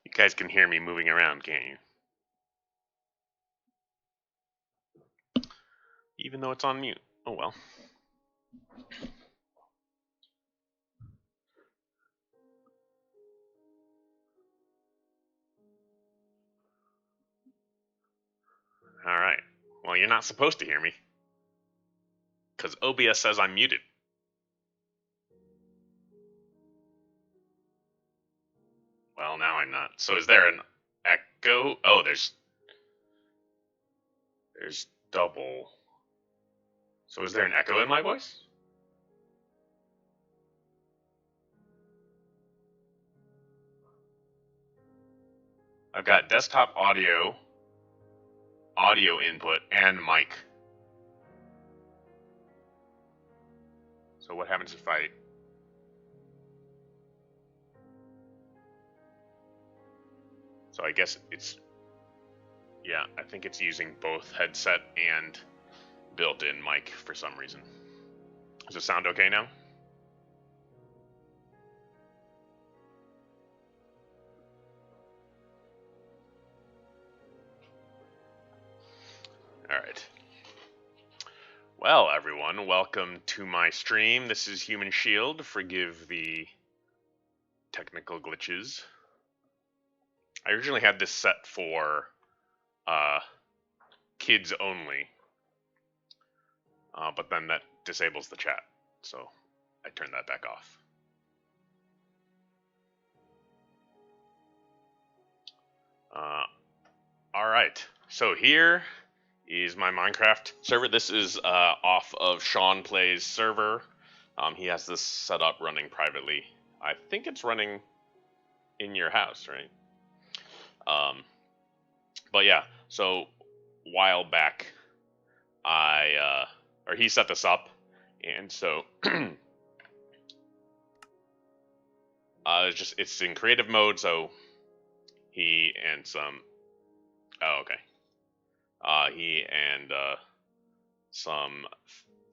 You guys can hear me moving around, can't you? Even though it's on mute. Oh well. Alright. Well, you're not supposed to hear me. Because OBS says I'm muted. Well, now I'm not. So is there an echo? Oh, there's double. So is there an echo in my voice? I've got desktop audio input, and mic. So what happens if I... So I guess it's... Yeah, I think it's using both headset and built-in mic for some reason. Does it sound okay now? Alright. Well, everyone, welcome to my stream. This is Human Shield. Forgive the technical glitches. I originally had this set for kids only, but then that disables the chat, so I turned that back off. Alright, so here is my Minecraft server. This is off of Sean Play's server. He has this set up running privately. I think it's running in your house, right? But yeah, so a while back, he set this up, and so it's in creative mode, so He and some. Oh, okay. He and some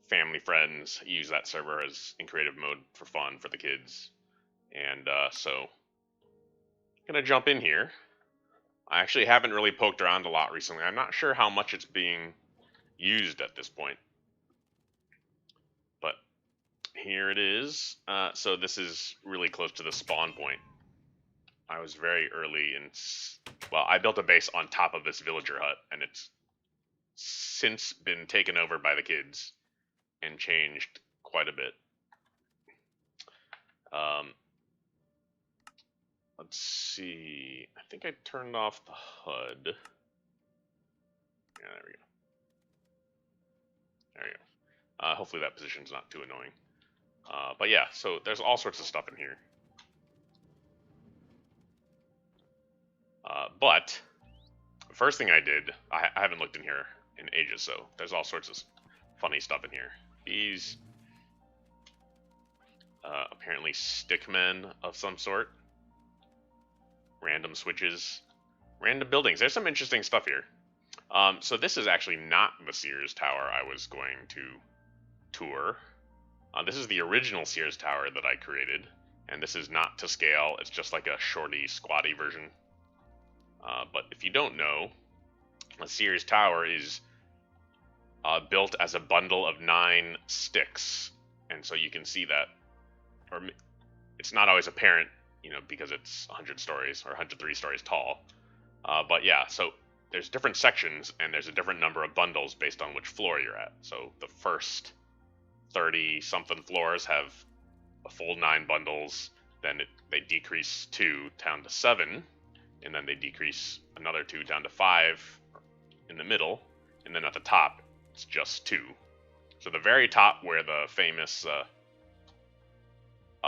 family friends use that server as in creative mode for fun for the kids, and so gonna jump in here. I actually haven't really poked around a lot recently. I'm not sure how much it's being used at this point, but here it is. So this is really close to the spawn point. I was very early in. Well, I built a base on top of this villager hut, and it's since been taken over by the kids and changed quite a bit. Let's see. I think I turned off the HUD. Yeah, there we go. There we go. Hopefully that position's not too annoying. But yeah, so there's all sorts of stuff in here. But the first thing I did, I haven't looked in here in ages, so there's all sorts of funny stuff in here. These apparently stickmen of some sort. Random switches. Random buildings. There's some interesting stuff here. So this is actually not the Sears Tower I was going to tour. This is the original Sears Tower that I created, and this is not to scale. It's just like a shorty, squatty version. But if you don't know, a Sears Tower is built as a bundle of 9 sticks, and so you can see that, or it's not always apparent, you know, because it's 100 stories or 103 stories tall. But yeah, so there's different sections, and there's a different number of bundles based on which floor you're at. So the first 30-something floors have a full 9 bundles, then they decrease 2 down to 7, and then they decrease another 2 down to 5 in the middle, and then at the top, it's just 2. So the very top, where the famous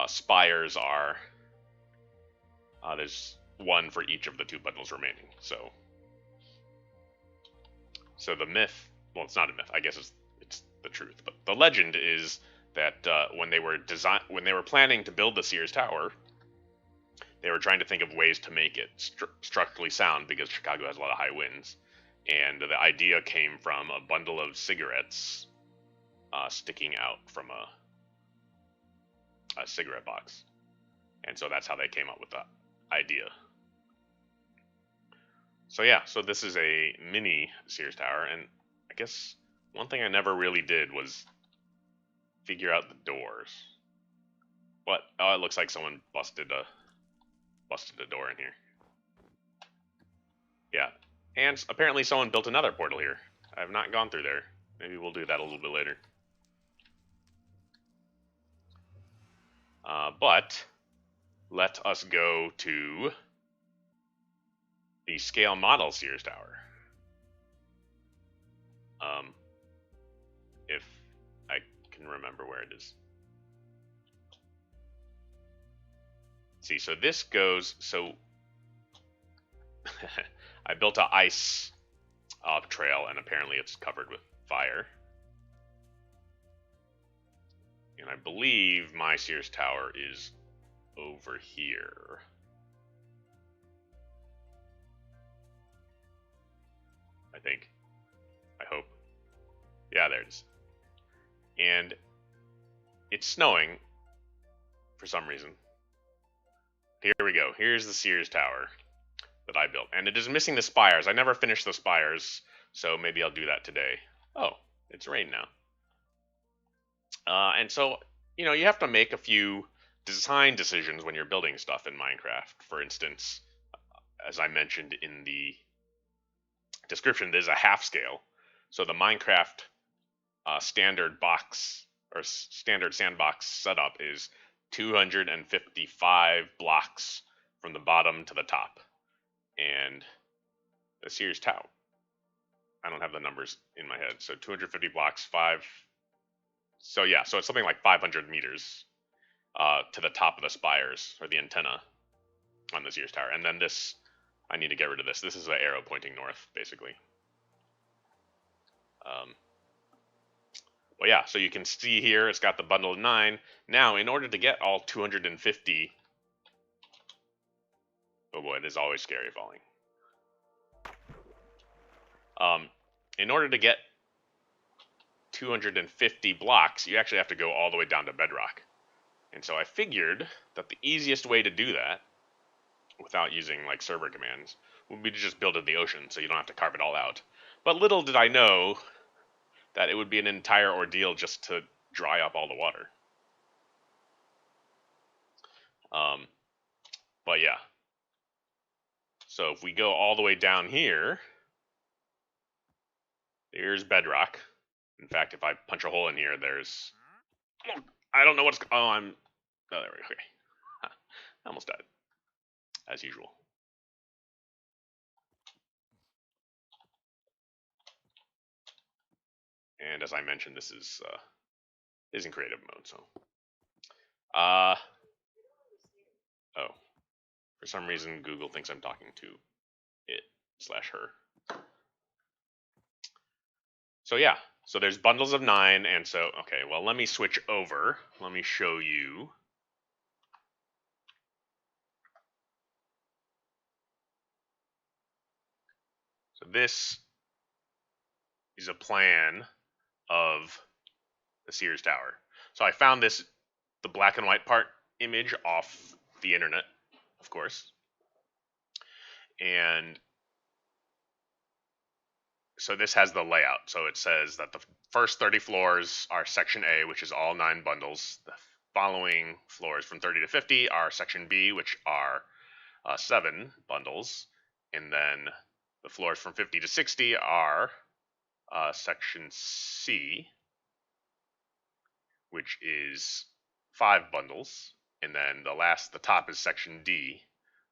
spires are, there's 1 for each of the 2 bundles remaining. So the myth, well, it's not a myth, I guess it's the truth, but the legend is that when they were planning to build the Sears Tower, they were trying to think of ways to make it structurally sound, because Chicago has a lot of high winds, and the idea came from a bundle of cigarettes sticking out from a cigarette box, and so that's how they came up with that idea. So yeah, so this is a mini Sears Tower, and I guess one thing I never really did was figure out the doors. But oh, it looks like someone busted a door in here. Yeah, and apparently someone built another portal here. I have not gone through there. Maybe we'll do that a little bit later. But let us go to the scale model Sears Tower. If I can remember where it is. See, so this goes, so I built an ice trail, and apparently it's covered with fire. And I believe my Sears Tower is over here. I think. I hope. Yeah, there it is. And it's snowing for some reason. Here we go. Here's the Sears Tower that I built. And it is missing the spires. I never finished the spires, so maybe I'll do that today. Oh, it's rain now. And so, you know, you have to make a few design decisions when you're building stuff in Minecraft. For instance, as I mentioned in the description, there's a half scale. So the Minecraft standard box or standard sandbox setup is 255 blocks from the bottom to the top. And the Sears Tower, I don't have the numbers in my head. So 250 blocks, 5. So yeah, so it's something like 500 meters to the top of the spires, or the antenna on the Sears Tower. And then this, I need to get rid of this. This is an arrow pointing north, basically. Well, yeah, so you can see here, it's got the bundle of 9. Now, in order to get all 250... Oh, Oh boy, this is always scary falling. In order to get 250 blocks, you actually have to go all the way down to Bedrock. And so I figured that the easiest way to do that, without using like server commands, would be to just build in the ocean, so you don't have to carve it all out. But little did I know that it would be an entire ordeal just to dry up all the water. But yeah. So if we go all the way down here, here's Bedrock. In fact, if I punch a hole in here, there's... I don't know what's... Oh, I'm... Oh, there we go. Okay. I almost died. As usual. And as I mentioned, this is in creative mode, so... Oh. For some reason, Google thinks I'm talking to it/her. So yeah, so there's bundles of 9, and so, okay, well, let me switch over. Let me show you. So this is a plan of the Sears Tower. So I found this, the black and white part image off the internet, of course. And so this has the layout. So it says that the first 30 floors are Section A, which is all 9 bundles. The following floors from 30 to 50 are Section B, which are 7 bundles. And then the floors from 50 to 60 are Section C, which is 5 bundles. And then the top is Section D,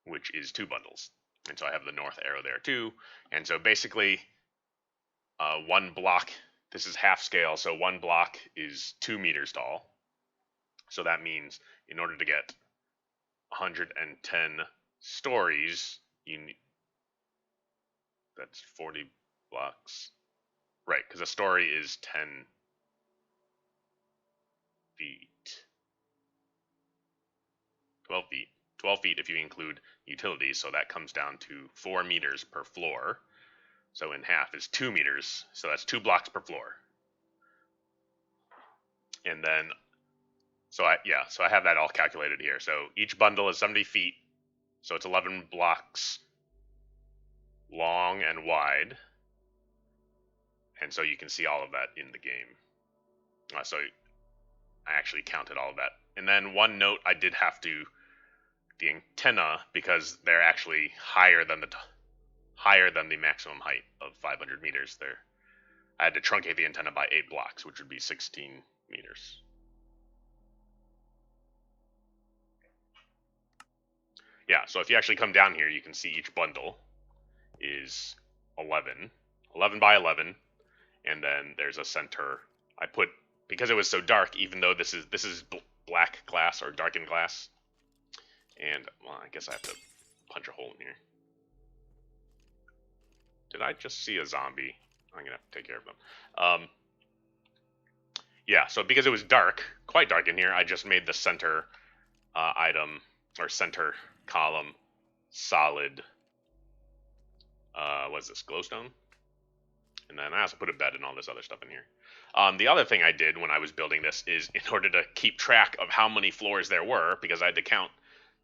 which is 2 bundles. And so I have the north arrow there too. And so basically, 1 block, this is half scale, so 1 block is 2 meters tall. So that means in order to get 110 stories, that's 40 blocks. Right, because a story is 10 feet. 12 feet. 12 feet if you include utilities, so that comes down to 4 meters per floor. So in half is 2 meters, so that's 2 blocks per floor. And then, so I have that all calculated here. So each bundle is 70 feet, so it's 11 blocks long and wide. And so you can see all of that in the game. So I actually counted all of that. And then one note, I did have to, the antenna, because they're actually higher than the maximum height of 500 meters there. I had to truncate the antenna by 8 blocks, which would be 16 meters. Yeah, so if you actually come down here, you can see each bundle is 11 by 11, and then there's a center. I put, because it was so dark, even though this is black glass or darkened glass, and well, I guess I have to punch a hole in here. Did I just see a zombie? I'm gonna have to take care of them. Yeah, so because it was dark, quite dark in here, I just made the center item, or center column, solid, what's this, glowstone? And then I also put a bed and all this other stuff in here. The other thing I did when I was building this is, in order to keep track of how many floors there were, because I had to count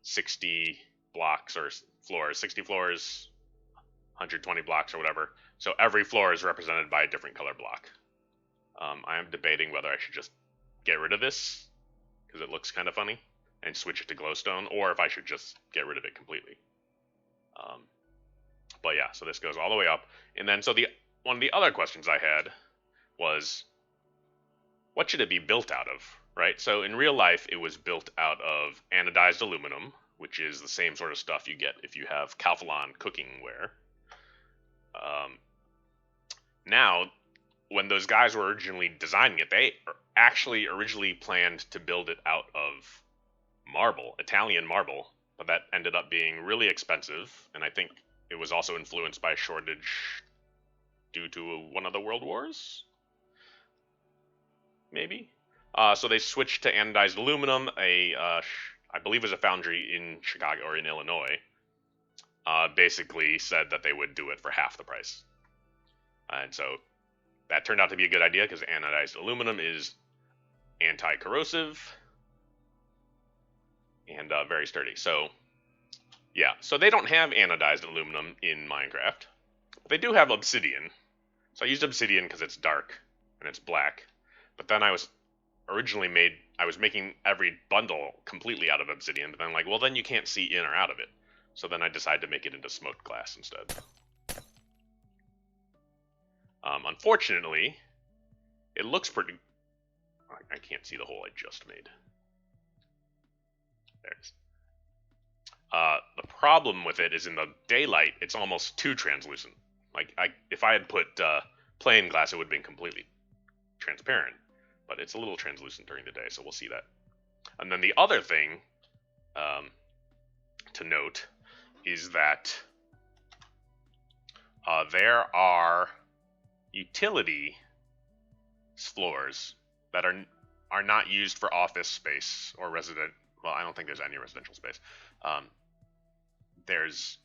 60 blocks or floors, 60 floors, 120 blocks or whatever. So every floor is represented by a different color block. I am debating whether I should just get rid of this, because it looks kind of funny, and switch it to glowstone, or if I should just get rid of it completely. But yeah, so this goes all the way up. And then, so one of the other questions I had was, what should it be built out of, right? So in real life, it was built out of anodized aluminum, which is the same sort of stuff you get if you have Calphalon cooking-ware. Now, when those guys were originally designing it, they actually originally planned to build it out of marble, Italian marble, but that ended up being really expensive, and I think it was also influenced by a shortage due to one of the world wars? Maybe? So they switched to anodized aluminum, I believe it was a foundry in Chicago or in Illinois. basically said that they would do it for half the price. And so that turned out to be a good idea because anodized aluminum is anti-corrosive and very sturdy. So yeah, so they don't have anodized aluminum in Minecraft. They do have obsidian. So I used obsidian because it's dark and it's black. But then I was making every bundle completely out of obsidian, but then like, well, then you can't see in or out of it. So then I decided to make it into smoked glass instead. Unfortunately, it looks pretty... I can't see the hole I just made. There it is. The problem with it is in the daylight, it's almost too translucent. Like, if I had put plain glass, it would have been completely transparent. But it's a little translucent during the day, so we'll see that. And then the other thing to note is that there are utility floors that are not used for office space or resident. Well, I don't think there's any residential space. There's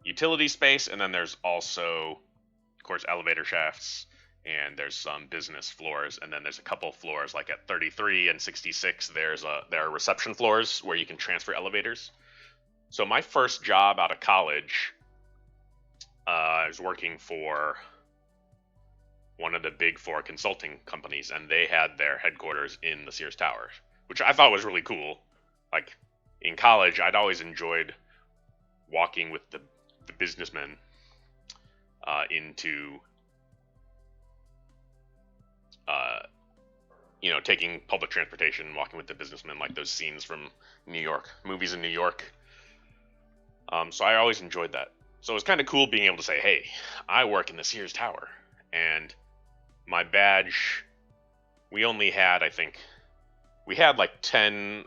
utility space, and then there's also, of course, elevator shafts, and there's some business floors, and then there's a couple floors like at 33 and 66. There are reception floors where you can transfer elevators. So my first job out of college, I was working for one of the big four consulting companies, and they had their headquarters in the Sears Tower, which I thought was really cool. Like, in college, I'd always enjoyed walking with the businessmen into, taking public transportation, walking with the businessmen, like those scenes from New York, movies in New York. So I always enjoyed that. So it was kind of cool being able to say, hey, I work in the Sears Tower. And my badge, we only had, I think, we had like 15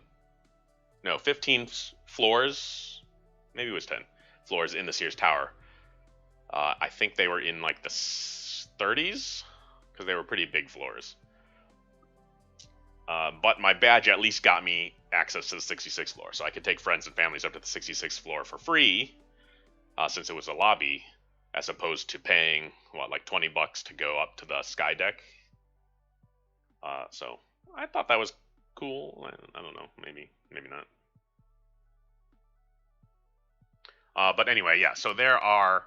floors, maybe it was 10 floors in the Sears Tower. I think they were in like the 30s, because they were pretty big floors. But my badge at least got me access to the 66th floor, so I could take friends and families up to the 66th floor for free, since it was a lobby, as opposed to paying, like $20 to go up to the sky deck. So I thought that was cool. I don't know, maybe not. But anyway, yeah, so there are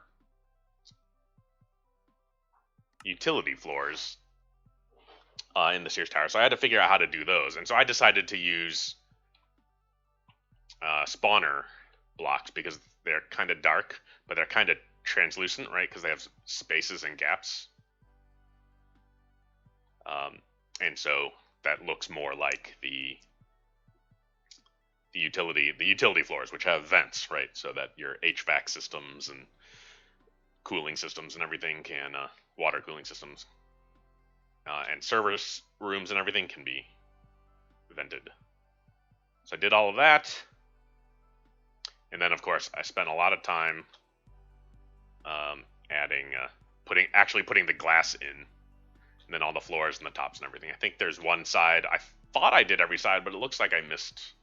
utility floors in the Sears Tower, so I had to figure out how to do those. And so I decided to use spawner blocks because they're kind of dark, but they're kind of translucent, right? Because they have spaces and gaps. And so that looks more like the utility floors, which have vents, right? So that your HVAC systems and cooling systems and everything can, water cooling systems, and service rooms and everything can be vented. So I did all of that. And then, of course, I spent a lot of time putting the glass in, and then all the floors and the tops and everything. I think there's one side. I thought I did every side, but it looks like I missed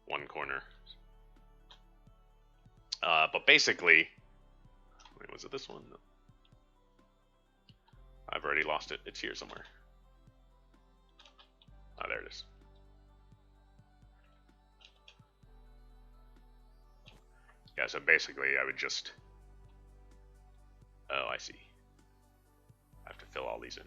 one corner. But basically, wait, was it this one? No. I've already lost it. It's here somewhere. Oh, there it is. Yeah, so basically I would just... Oh, I see. I have to fill all these in.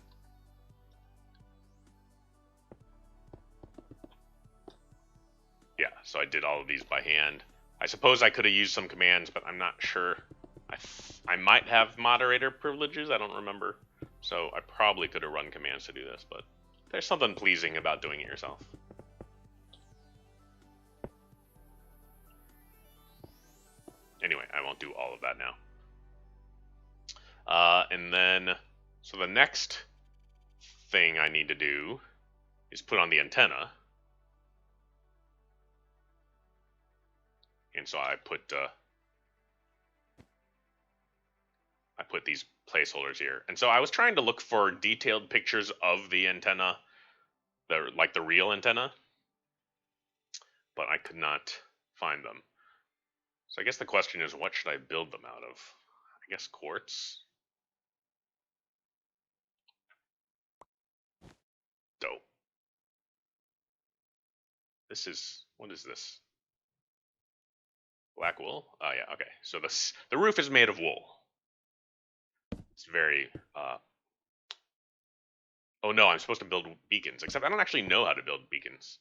Yeah, so I did all of these by hand. I suppose I could have used some commands, but I'm not sure. I might have moderator privileges, I don't remember. So I probably could have run commands to do this, but there's something pleasing about doing it yourself. Anyway, I won't do all of that now. And then, so the next thing I need to do is put on the antenna. And so I put these placeholders here. And so I was trying to look for detailed pictures of the antenna, like the real antenna, but I could not find them. So I guess the question is, what should I build them out of? I guess quartz. Dope. This is, what is this? Black wool? Oh yeah, okay. So the roof is made of wool. It's very, oh no, I'm supposed to build beacons, except I don't actually know how to build beacons.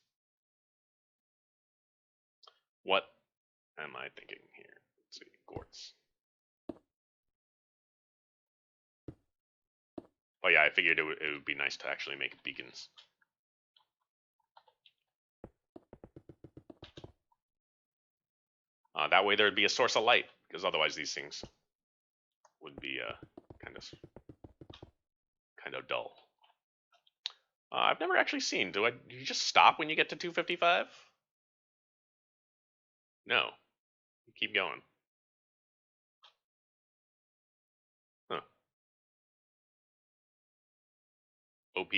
What am I thinking here? Let's see, quartz. Oh yeah, I figured it would be nice to actually make beacons. That way there would be a source of light, because otherwise these things would be kind of dull. I've never actually seen. Do you just stop when you get to 255? No, you keep going. Huh. OP.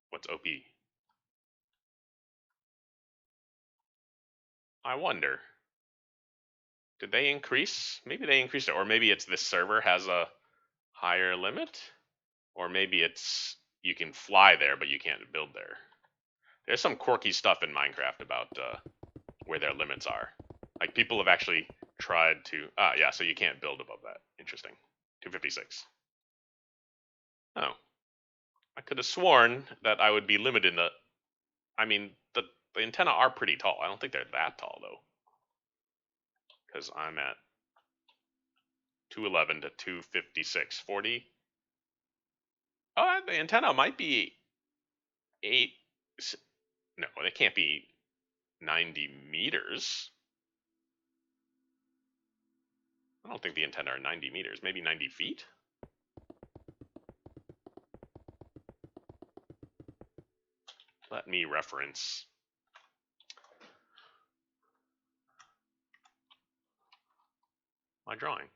What's OP? I wonder. Did they increase? Maybe they increased it, or maybe it's this server has a higher limit, or maybe it's you can fly there but you can't build there. There's some quirky stuff in Minecraft about where their limits are. Like people have actually tried to. Yeah, so you can't build above that. Interesting. 256. Oh, I could have sworn that I would be limited. I mean, the antenna are pretty tall. I don't think they're that tall though, because I'm at 211 to 256, 40. Oh, the antenna might be 8. No, it can't be 90 meters. I don't think the antenna are 90 meters. Maybe 90 feet? Let me reference. My drawing.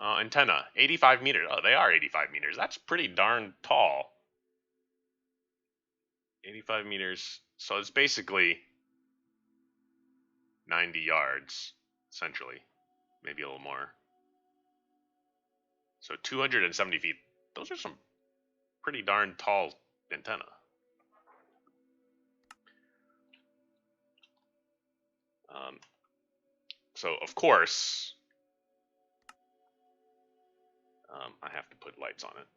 Antenna, 85 meters. Oh, they are 85 meters. That's pretty darn tall. 85 meters. So it's basically 90 yards, essentially. Maybe a little more. So 270 feet. Those are some pretty darn tall antenna. So, of course, I have to put lights on it.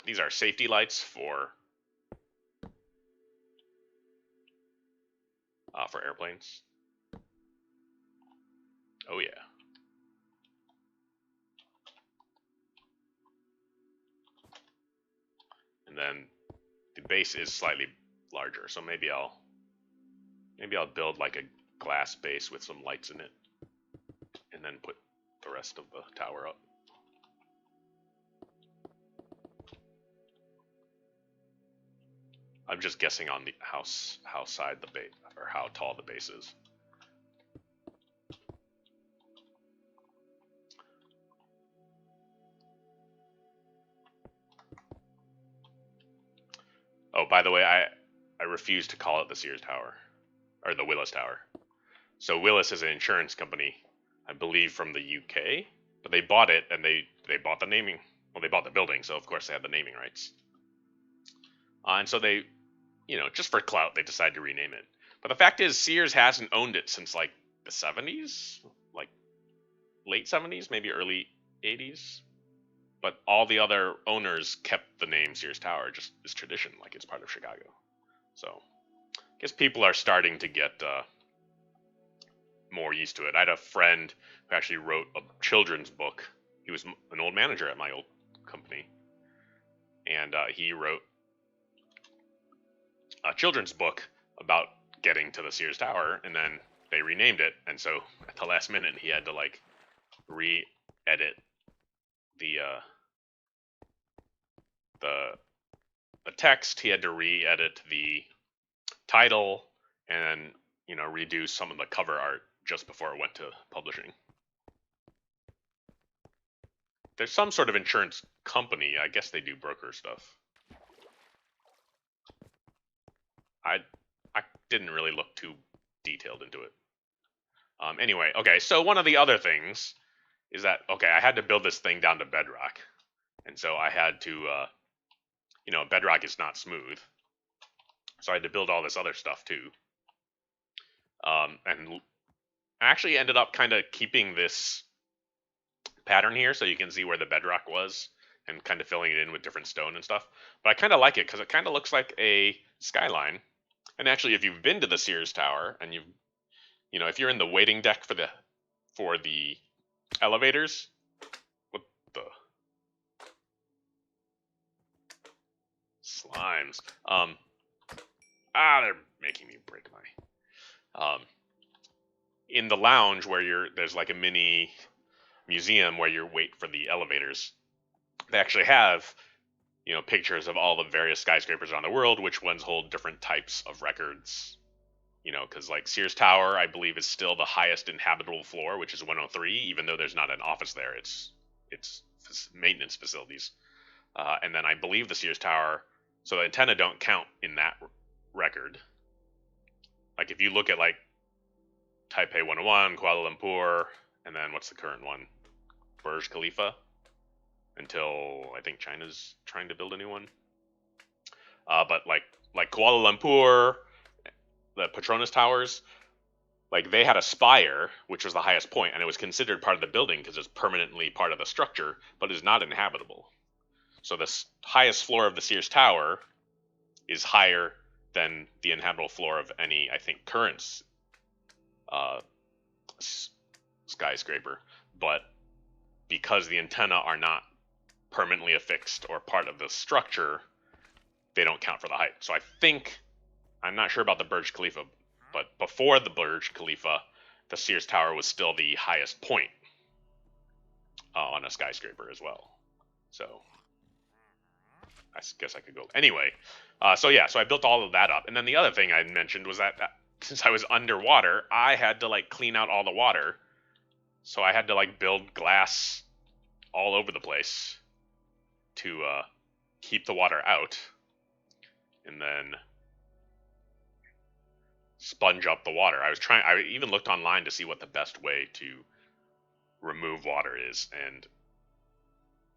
These are safety lights for airplanes. Oh yeah. And then the base is slightly larger, so maybe I'll build like a glass base with some lights in it, and then put the rest of the tower up. I'm just guessing on the how side the base or how tall the base is. Oh, by the way, I refuse to call it the Sears Tower or the Willis Tower. So Willis is an insurance company, I believe from the UK, but they bought it and they bought the naming. Well, they bought the building, so of course they had the naming rights. And so they, just for clout, they decided to rename it. But the fact is, Sears hasn't owned it since like the 70s, like late 70s, maybe early 80s. But all the other owners kept the name Sears Tower, just as tradition, like it's part of Chicago. So I guess people are starting to get more used to it. I had a friend who actually wrote a children's book. He was an old manager at my old company, and he wrote a children's book about getting to the Sears Tower, and then they renamed it. And so at the last minute, he had to like re-edit the text. He had to re-edit the title and redo some of the cover art just before it went to publishing. There's some sort of insurance company. I guess they do broker stuff. I didn't really look too detailed into it. Anyway, okay, so one of the other things is that, okay, I had to build this thing down to bedrock. And so I had to, bedrock is not smooth. So I had to build all this other stuff too. And I actually ended up kind of keeping this pattern here so you can see where the bedrock was and kind of filling it in with different stone and stuff. But I kind of like it because it kind of looks like a skyline. And actually, if you've been to the Sears Tower and if you're in the waiting deck for the elevators, what the slimes? They're making me break my. In the lounge where there's like a mini museum where you wait for the elevators. They actually have, pictures of all the various skyscrapers around the world, which ones hold different types of records. Because like Sears Tower, I believe is still the highest inhabitable floor, which is 103, even though there's not an office there. It's maintenance facilities. And then I believe the Sears Tower, so the antenna don't count in that record. Like if you look at like Taipei 101, Kuala Lumpur, and then what's the current one? Burj Khalifa, until I think China's trying to build a new one. But like Kuala Lumpur, the Petronas Towers, like they had a spire, which was the highest point, and it was considered part of the building because it's permanently part of the structure, but is not inhabitable. So the highest floor of the Sears Tower is higher than the inhabitable floor of any, I think, current skyscraper. But because the antenna are not permanently affixed or part of the structure, they don't count for the height. So I think, I'm not sure about the Burj Khalifa, but before the Burj Khalifa, the Sears Tower was still the highest point on a skyscraper as well. So I guess I could go. Anyway, so I built all of that up. And then the other thing I mentioned was that since I was underwater, I had to like clean out all the water. So I had to like build glass all over the place to keep the water out, and then sponge up the water. I even looked online to see what the best way to remove water is, and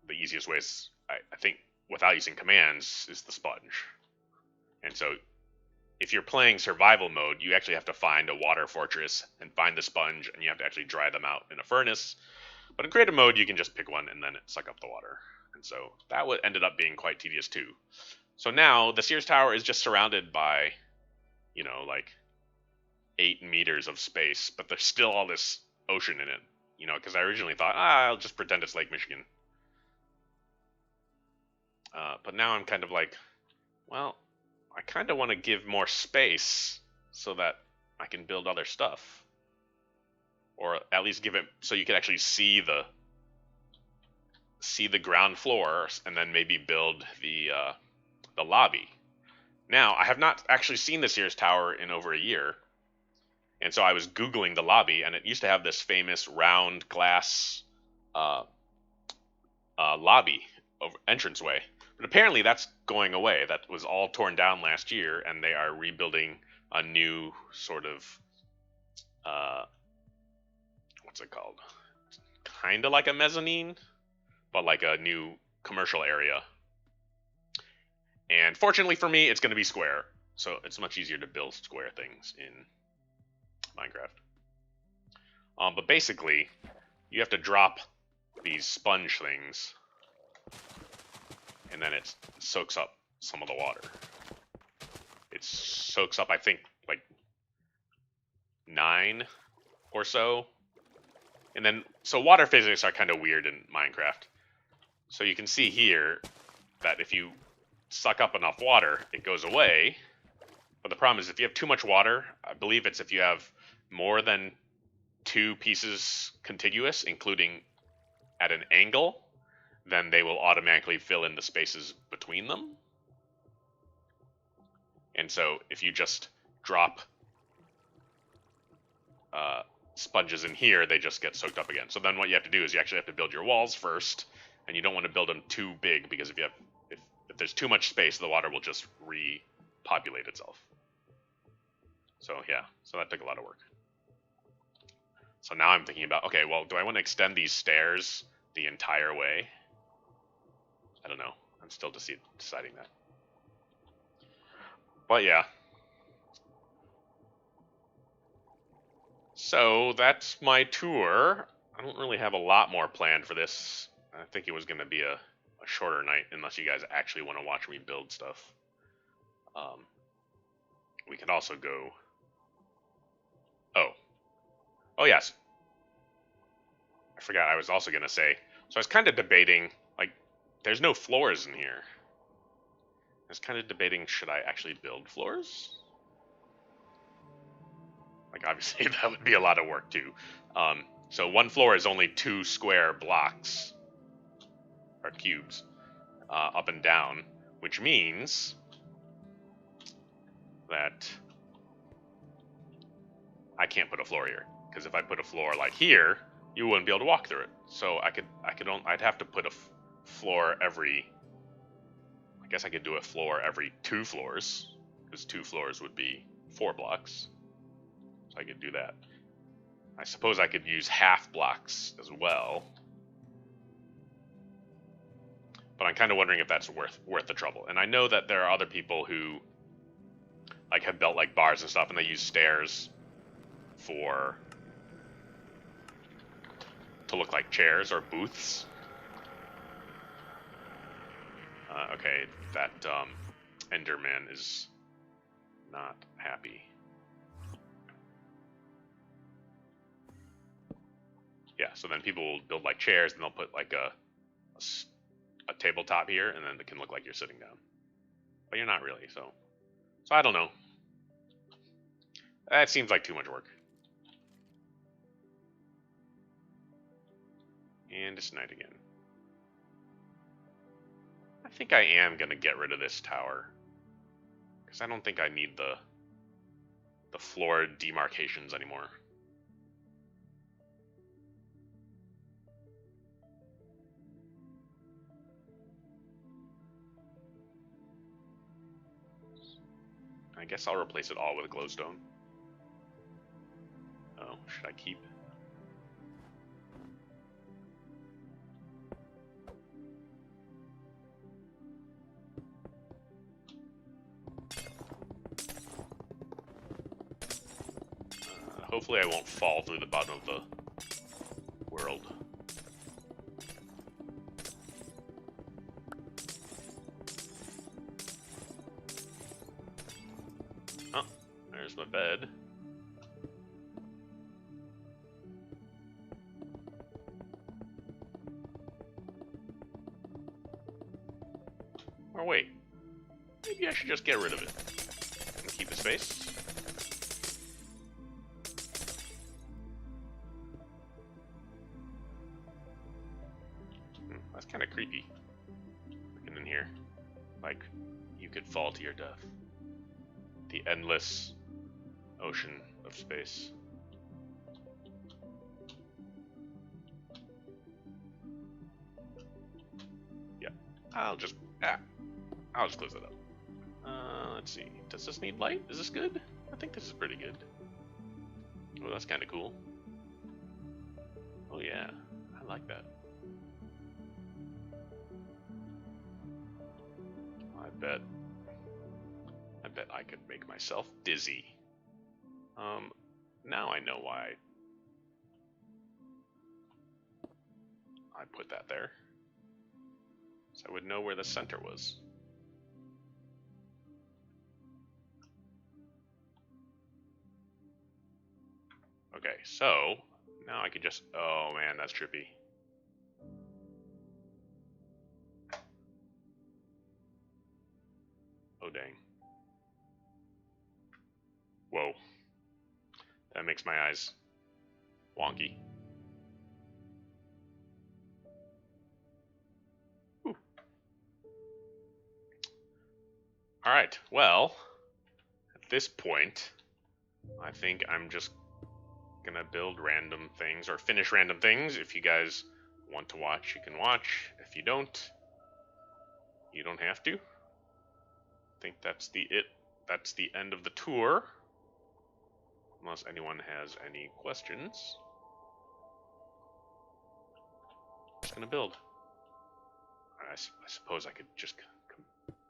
the easiest way is, I think, without using commands, is the sponge. And so if you're playing survival mode, you actually have to find a water fortress and find the sponge, and you have to actually dry them out in a furnace. But in creative mode, you can just pick one and then suck up the water. And so that ended up being quite tedious too. So now the Sears Tower is just surrounded by, like 8 meters of space, but there's still all this ocean in it. Because I originally thought, I'll just pretend it's Lake Michigan. But now I'm kind of like, well, I kind of want to give more space so that I can build other stuff. Or at least give it so you can actually see the ground floor, and then maybe build the lobby. Now, I have not actually seen the Sears Tower in over a year, and so I was Googling the lobby, and it used to have this famous round glass lobby entranceway. But apparently that's going away. That was all torn down last year, and they are rebuilding a new sort of, what's it called? Kind of like a mezzanine, but like a new commercial area. And fortunately for me, it's going to be square, so it's much easier to build square things in Minecraft. But basically, you have to drop these sponge things, and then it soaks up some of the water. It soaks up, I think, like 9 or so. And then, so water physics are kind of weird in Minecraft. So you can see here that if you suck up enough water, it goes away. But the problem is if you have too much water, I believe it's if you have more than 2 pieces contiguous, including at an angle, then they will automatically fill in the spaces between them. And so if you just drop sponges in here, they just get soaked up again. So then what you have to do is you actually have to build your walls first, and you don't want to build them too big, because if there's too much space, the water will just repopulate itself. So yeah, so that took a lot of work. So now I'm thinking about, okay, well, do I want to extend these stairs the entire way? I don't know. I'm still deciding that. But yeah. So that's my tour. I don't really have a lot more planned for this. I think it was going to be a shorter night, unless you guys actually want to watch me build stuff. We could also go... Oh yes. I forgot I was also going to say, so I was kind of debating, like, there's no floors in here. I was kind of debating, should I actually build floors? Like, obviously, that would be a lot of work, too. So one floor is only 2 square blocks, or cubes, up and down, which means that I can't put a floor here. Because if I put a floor, like, here, you wouldn't be able to walk through it. So I'd have to put a floor every... I guess I could do a floor every 2 floors, because 2 floors would be 4 blocks. So I could do that. I suppose I could use half blocks as well. But I'm kind of wondering if that's worth the trouble. And I know that there are other people who like have built like bars and stuff, and they use stairs to look like chairs or booths. Okay, that Enderman is not happy. Yeah, so then people will build like chairs, and they'll put like a tabletop here, and then it can look like you're sitting down. But you're not really, so I don't know. That seems like too much work. And it's night again. I think I am going to get rid of this tower. Because I don't think I need the floor demarcations anymore. I guess I'll replace it all with glowstone. Oh, should I keep? Hopefully I won't fall through the bottom of the world. Oh, there's my bed. Or wait, maybe I should just get rid of it and keep the space. That's kind of creepy. Looking in here, like you could fall to your death. The endless ocean of space. Yeah, I'll just close it up. Let's see. Does this need light? Is this good? I think this is pretty good. Oh, that's kind of cool. Oh yeah, I like that. I bet I could make myself dizzy. Now I know why I put that there. So I would know where the center was. Okay, so now I can just, oh man, that's trippy. Oh dang. Whoa. That makes my eyes wonky. Alright, well, at this point, I think I'm just gonna build random things, or finish random things. If you guys want to watch, you can watch. If you don't, you don't have to. I think that's the end of the tour. Unless anyone has any questions. I'm just gonna build. I suppose I could just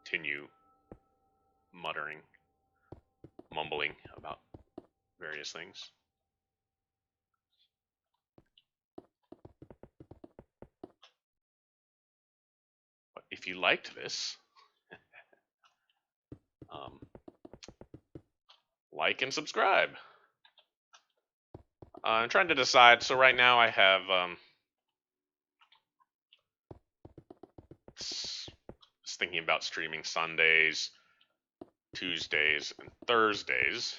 continue muttering, mumbling about various things. But if you liked this, like and subscribe. I'm trying to decide. So right now I have thinking about streaming Sundays, Tuesdays, and Thursdays.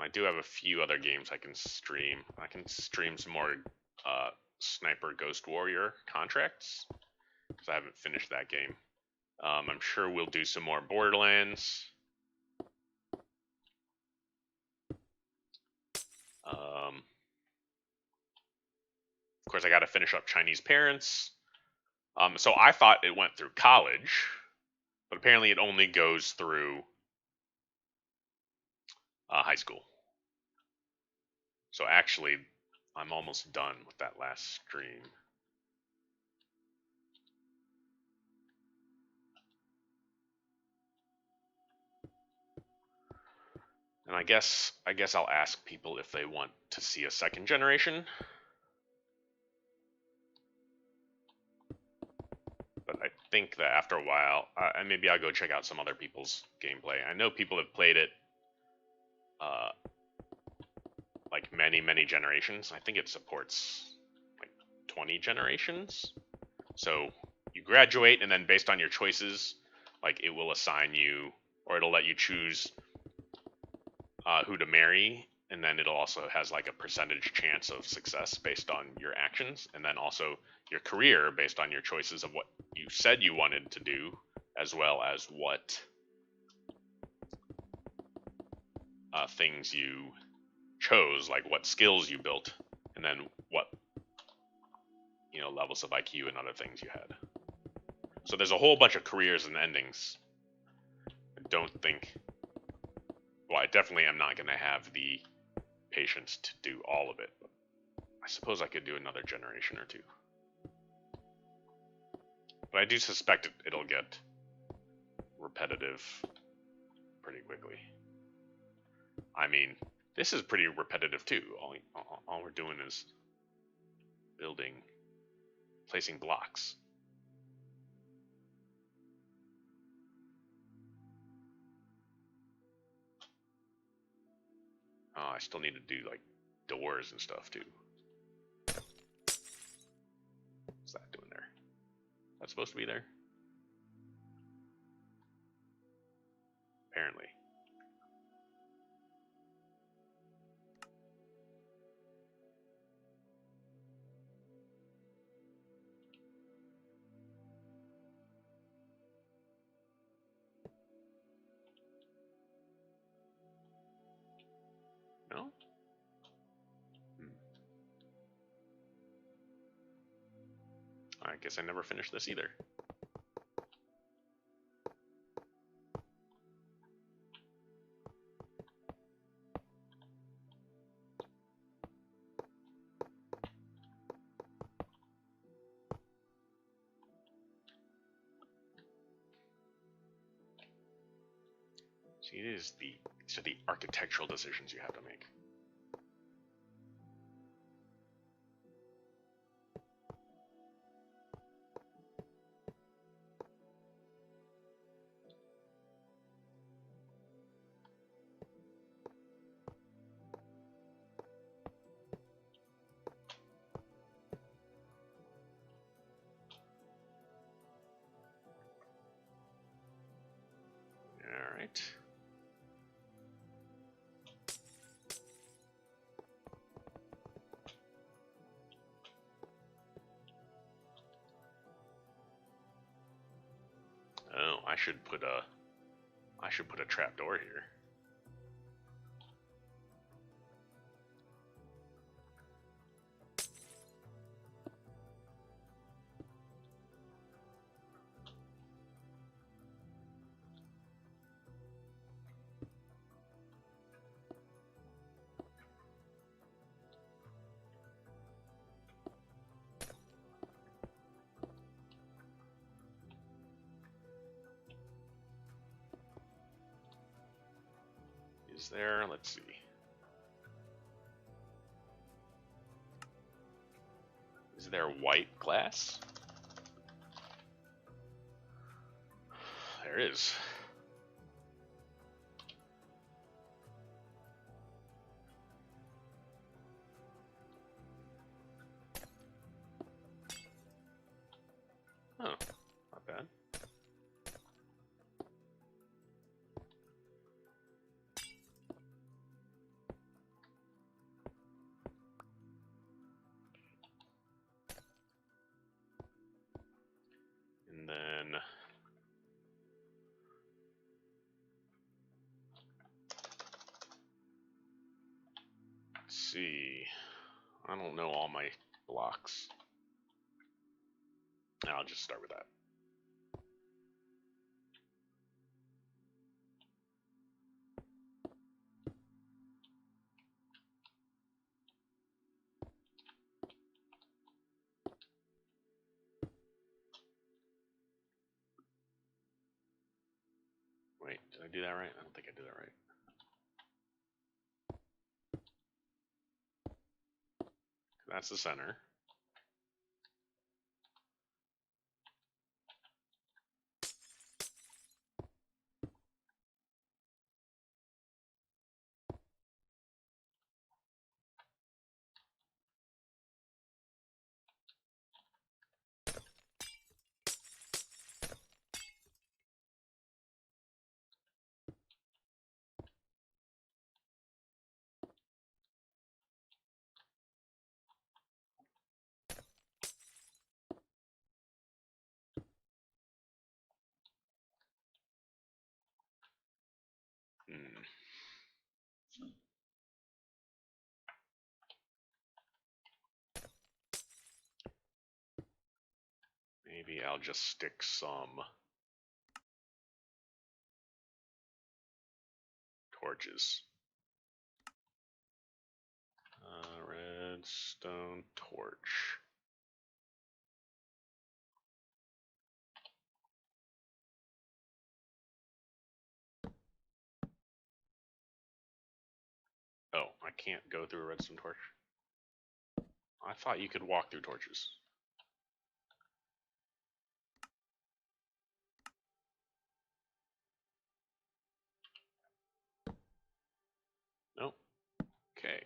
I do have a few other games I can stream. I can stream some more Sniper Ghost Warrior contracts because I haven't finished that game. I'm sure we'll do some more Borderlands. Of course, I got to finish up Chinese Parents. So I thought it went through college, but apparently it only goes through high school. So actually, I'm almost done with that last stream. And I guess I'll ask people if they want to see a second generation. But I think that after a while, and maybe I'll go check out some other people's gameplay. I know people have played it like many generations. I think it supports like 20 generations. So you graduate, and then based on your choices, like it will assign you, or it'll let you choose who to marry, and then it'll also has like a percentage chance of success based on your actions, and then also your career based on your choices of what you said you wanted to do, as well as what things you chose, like what skills you built, and then what levels of IQ and other things you had. So there's a whole bunch of careers and endings. I don't think. Well, I definitely am not going to have the patience to do all of it. But I suppose I could do another generation or two. But I do suspect it'll get repetitive pretty quickly. I mean, this is pretty repetitive too. All we're doing is building, placing blocks. Oh, I still need to do like doors and stuff too. What's that doing there? That's supposed to be there? Apparently. No? I guess I never finished this either. See, these are the architectural decisions you have to make. All right. Oh, I should put a trapdoor here. there? Let's see. Is there white glass? There is. Oh, not bad. And then let's see. I don't know all my blocks. I'll just start with that. Wait, did I do that right? I don't think I did that right. That's the center. Maybe I'll just stick some torches. Redstone torch. Oh, I can't go through a redstone torch. I thought you could walk through torches. Nope. Okay.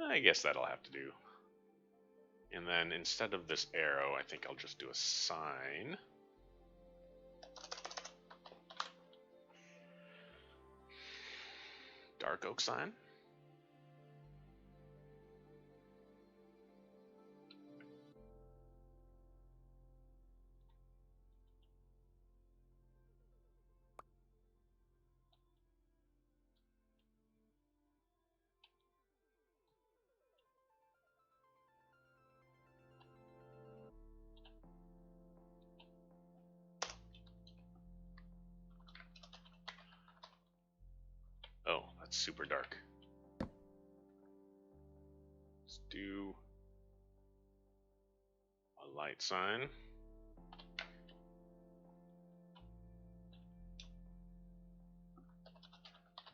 I guess that'll have to do. And then instead of this arrow, I think I'll just do a sign. Dark oak sign. Oh, that's super dark. Let's do a light sign.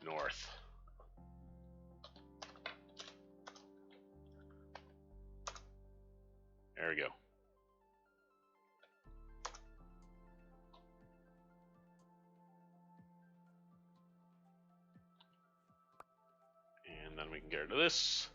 North. There we go. And then we can get rid of this.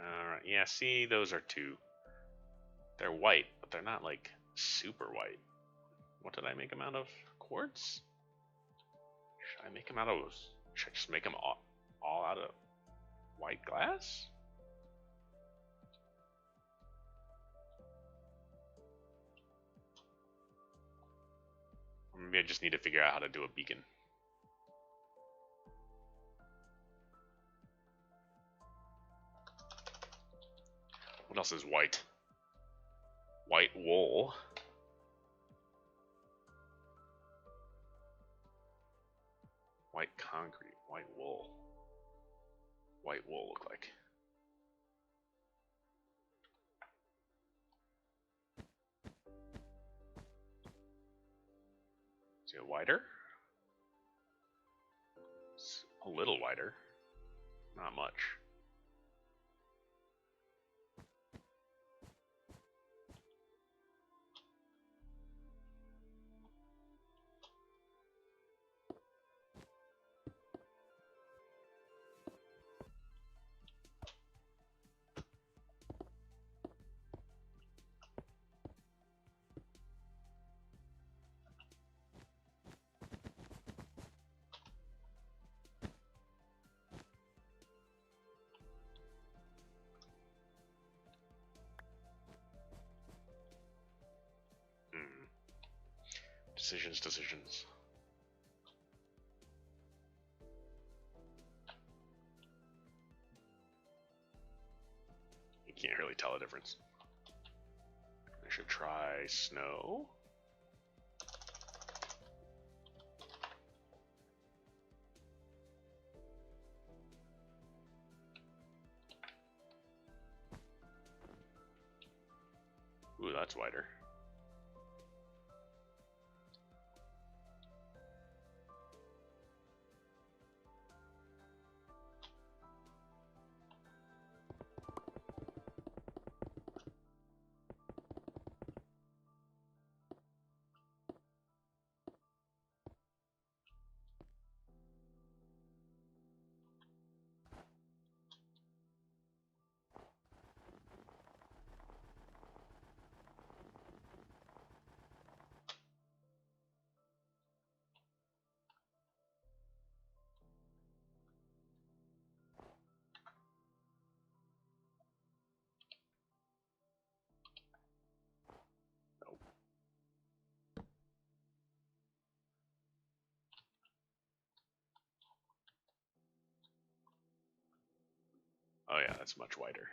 Alright, yeah, see, those are two. They're white, but they're not like super white. What did I make them out of? Quartz? Should I make them out of... Should I just make them all out of white glass? Or maybe I just need to figure out how to do a beacon. What else is white? White wool. White concrete. White wool. White wool look like. Is it wider? It's a little wider. Not much. Decisions. You can't really tell a difference. I should try snow. Ooh, that's wider. Oh yeah, that's much wider.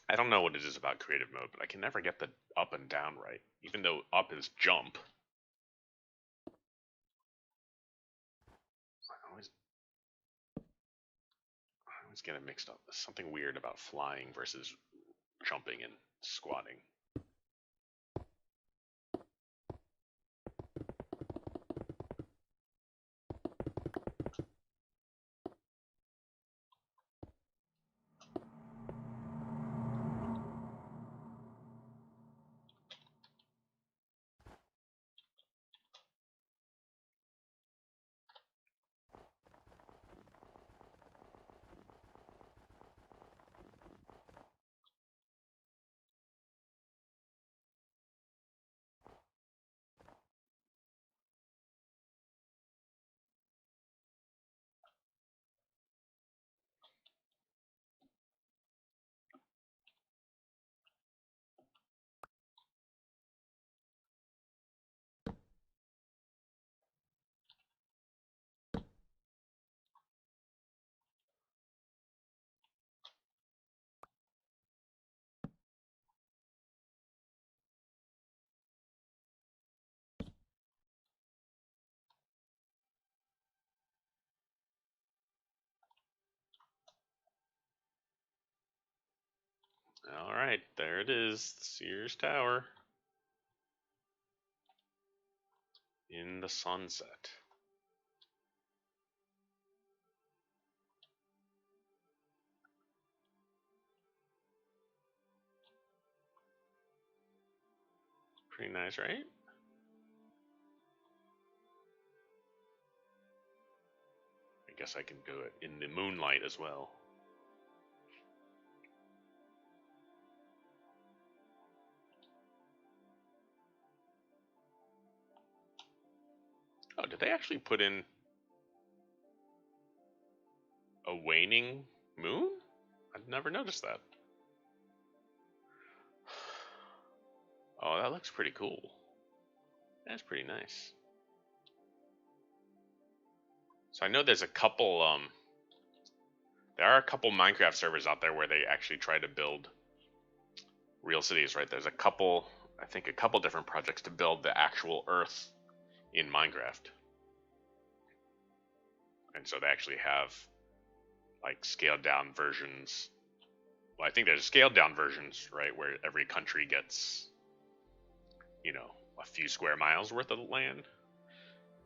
I don't know what it is about creative mode, but I can never get the up and down right, even though up is jump. I always get it mixed up. There's something weird about flying versus jumping and squatting. Alright, there it is, the Sears Tower. In the sunset. Pretty nice, right? I guess I can do it in the moonlight as well. Oh, did they actually put in a waning moon? I'd never noticed that. Oh, that looks pretty cool. That's pretty nice. So I know there's a couple, there are a couple Minecraft servers out there where they actually try to build real cities, right? There's a couple, I think a couple different projects to build the actual Earth in Minecraft. And so they actually have like scaled down versions. Well, I think there's scaled down versions, right, where every country gets, you know, a few square miles worth of land.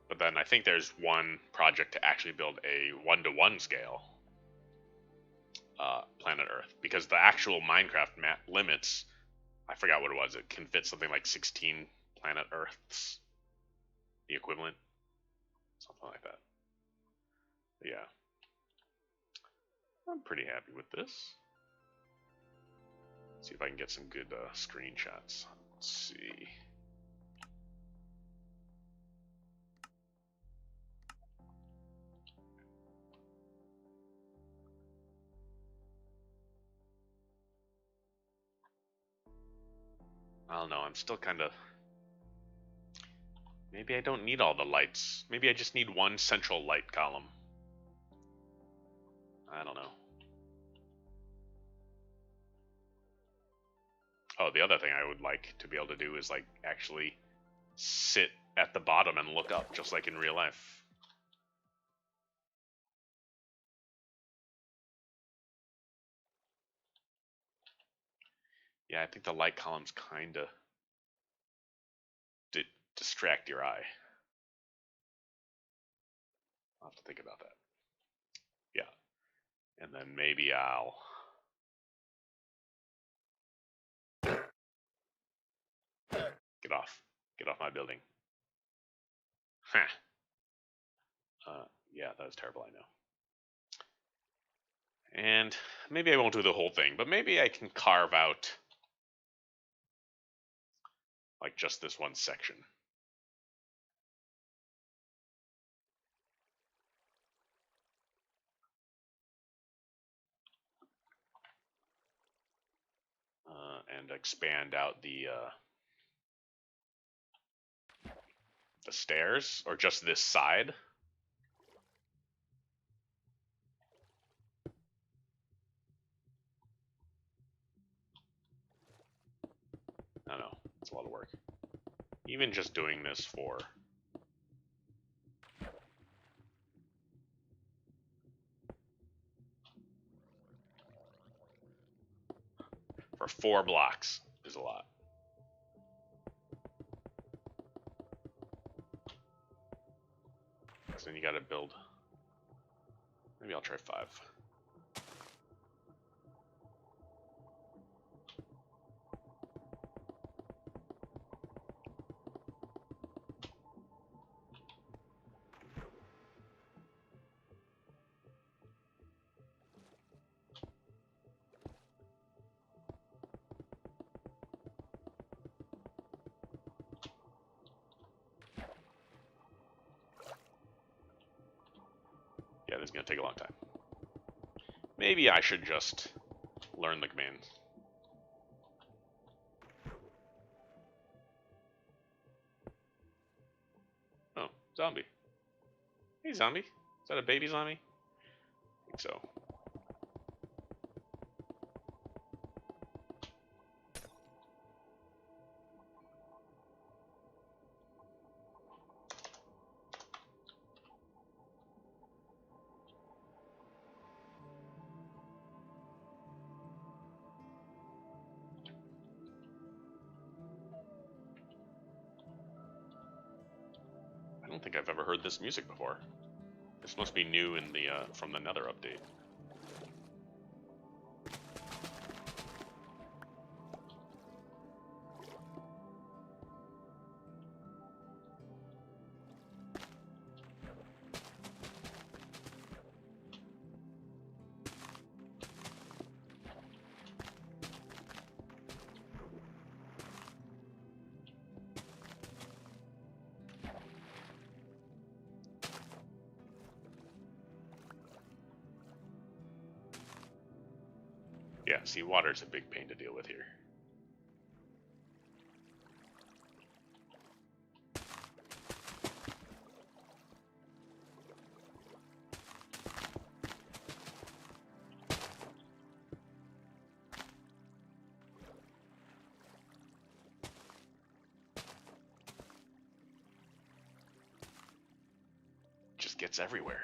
But then I think there's one project to actually build a 1-to-1 scale planet Earth, because the actual Minecraft map limits, I forgot what it was, it can fit something like 16 planet Earths, the equivalent, something like that. But yeah, I'm pretty happy with this. Let's see if I can get some good screenshots. Let's see. I don't know, I'm still kind of... Maybe I don't need all the lights. Maybe I just need one central light column. I don't know. Oh, the other thing I would like to be able to do is like actually sit at the bottom and look up, just like in real life. Yeah, I think the light columns kind of distract your eye. I'll have to think about that. Yeah. And then maybe I'll... Get off. Get off my building. Huh. Yeah, that was terrible, I know. And maybe I won't do the whole thing, but maybe I can carve out like just this one section. And expand out the stairs, or just this side. I don't know, it's a lot of work. Even just doing this for for 4 blocks is a lot. So then you gotta build. Maybe I'll try 5. Yeah, this is gonna take a long time. Maybe I should just learn the commands. Oh, zombie. Hey, zombie. Is that a baby zombie? I think so. don't think I've ever heard this music before. This must be new in the from the Nether update. Yeah, see, water's a big pain to deal with here. Just gets everywhere.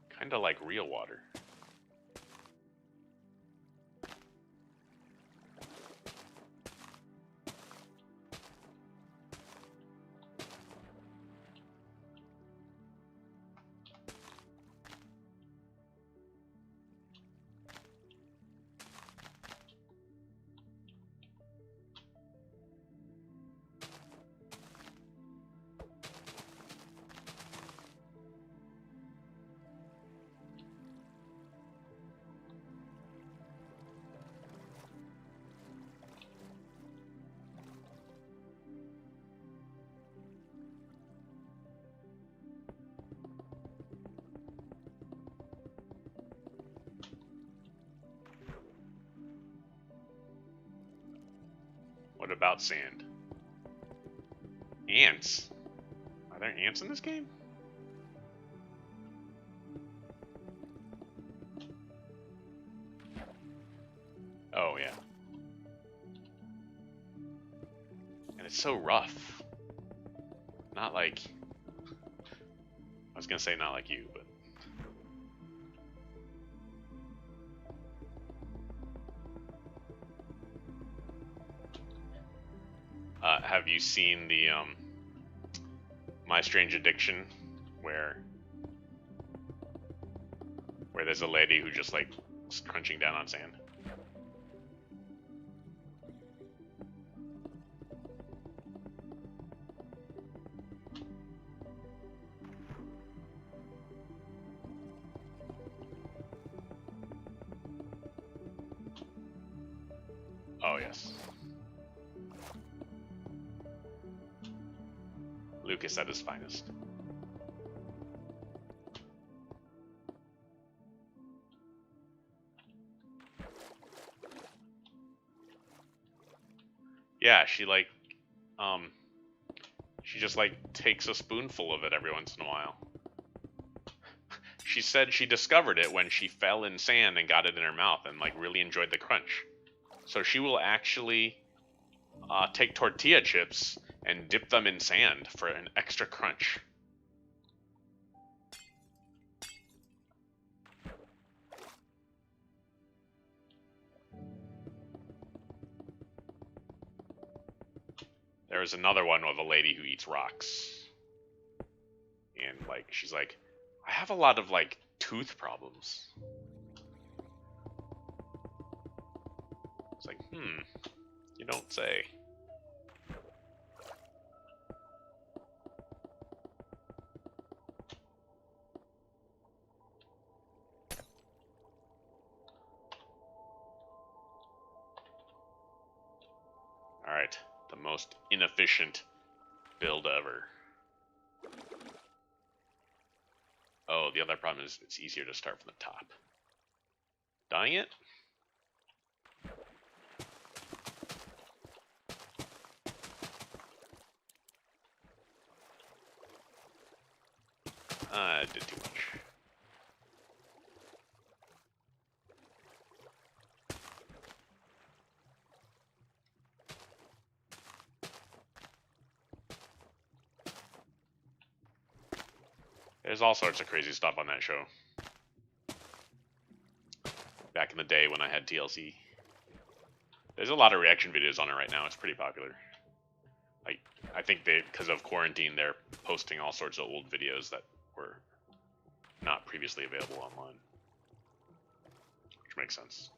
Kind of like real water. What about sand? Ants? Are there ants in this game? Oh, yeah. And it's so rough. Not like... I was gonna say not like you, but... have you seen the My Strange Addiction, where there's a lady who just like is crunching down on sand? Oh yes. Lucas at his finest. Yeah, she like, she just like takes a spoonful of it every once in a while. She said she discovered it when she fell in sand and got it in her mouth and like really enjoyed the crunch. So she will actually take tortilla chips and dip them in sand for an extra crunch. There was another one with a lady who eats rocks. And like, she's like, I have a lot of like tooth problems. It's like, you don't say. Alright, the most inefficient build ever. Oh, the other problem is it's easier to start from the top. Dying it? I did too much. There's all sorts of crazy stuff on that show. Back in the day when I had TLC. There's a lot of reaction videos on it right now. It's pretty popular. Like, I think because of quarantine, they're posting all sorts of old videos that were not previously available online, which makes sense.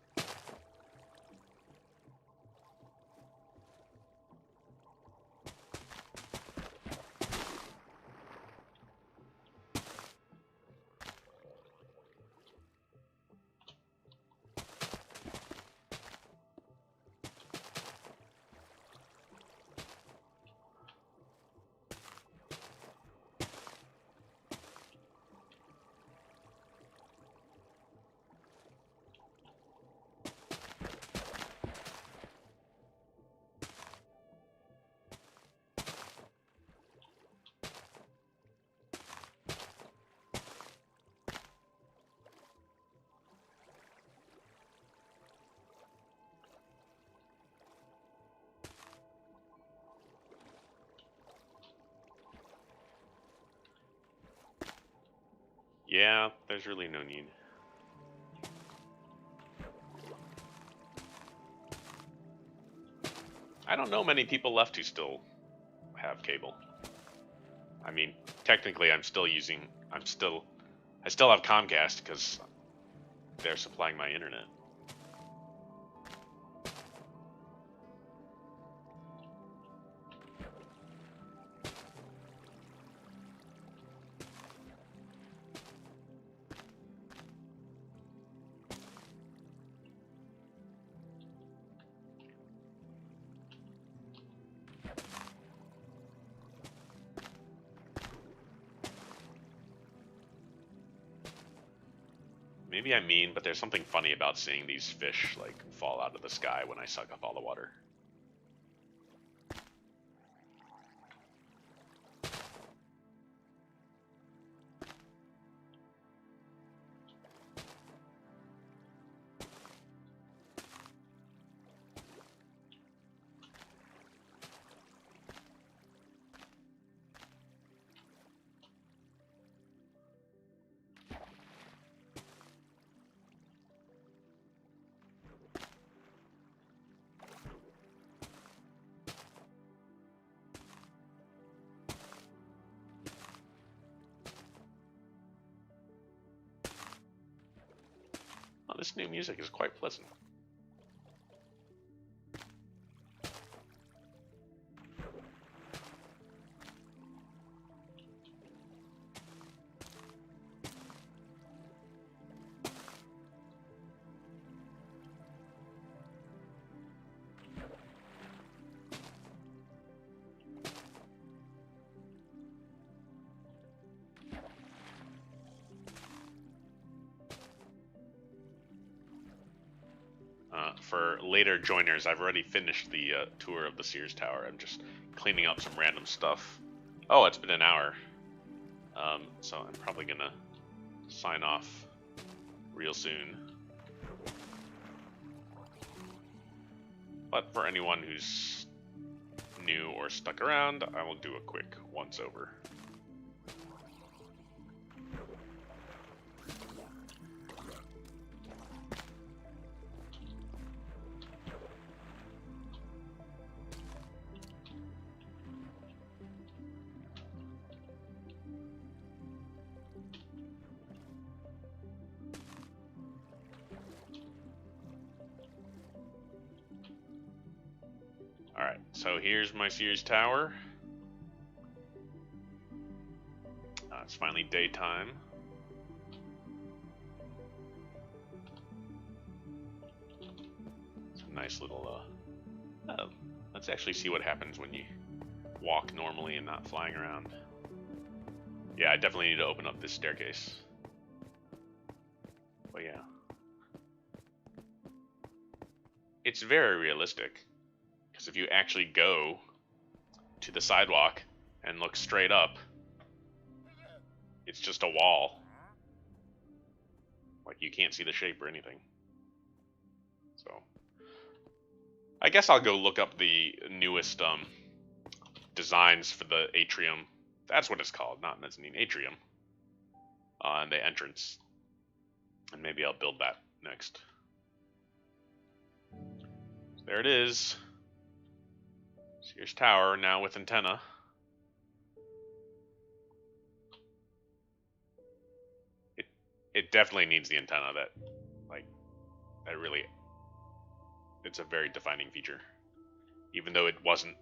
Yeah, there's really no need. I don't know many people left who still have cable. I mean, technically I still have Comcast because they're supplying my internet. Maybe I'm mean, but there's something funny about seeing these fish like fall out of the sky when I suck up all the water. Oh, this new music is quite pleasant. For later joiners, I've already finished the tour of the Sears Tower. I'm just cleaning up some random stuff. Oh, it's been an hour. So I'm probably gonna sign off real soon. But for anyone who's new or stuck around, I will do a quick once over. Alright, so here's my Sears Tower. It's finally daytime. It's a nice little, let's actually see what happens when you walk normally and not flying around. Yeah, I definitely need to open up this staircase. But yeah. It's very realistic. Because if you actually go to the sidewalk and look straight up, it's just a wall. Like, you can't see the shape or anything. So, I guess I'll go look up the newest designs for the atrium. That's what it's called, not mezzanine, atrium. And the entrance. And maybe I'll build that next. So there it is. Sears Tower now with antenna. It definitely needs the antenna. That really, it's a very defining feature. Even though it wasn't,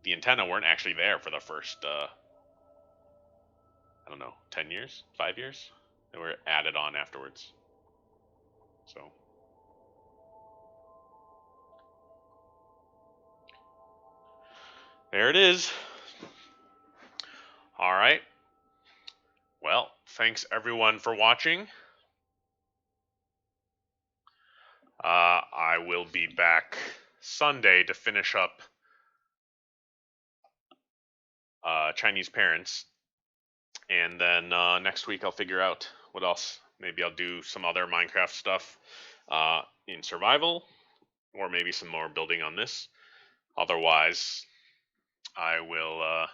the antenna weren't actually there for the first, I don't know, 10 years, 5 years. They were added on afterwards. So. There it is. All right. Well, thanks everyone for watching. I will be back Sunday to finish up Chinese Parents. And then next week I'll figure out what else. Maybe I'll do some other Minecraft stuff in survival, or maybe some more building on this. Otherwise, I will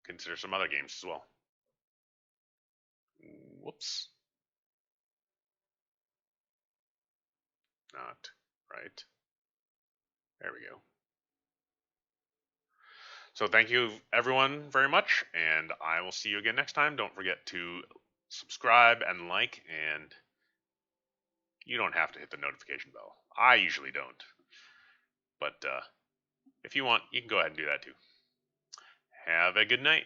consider some other games as well. Whoops. Not right. There we go. So thank you everyone very much, and I will see you again next time. Don't forget to subscribe and like, and you don't have to hit the notification bell. I usually don't. But if you want, you can go ahead and do that too. Have a good night.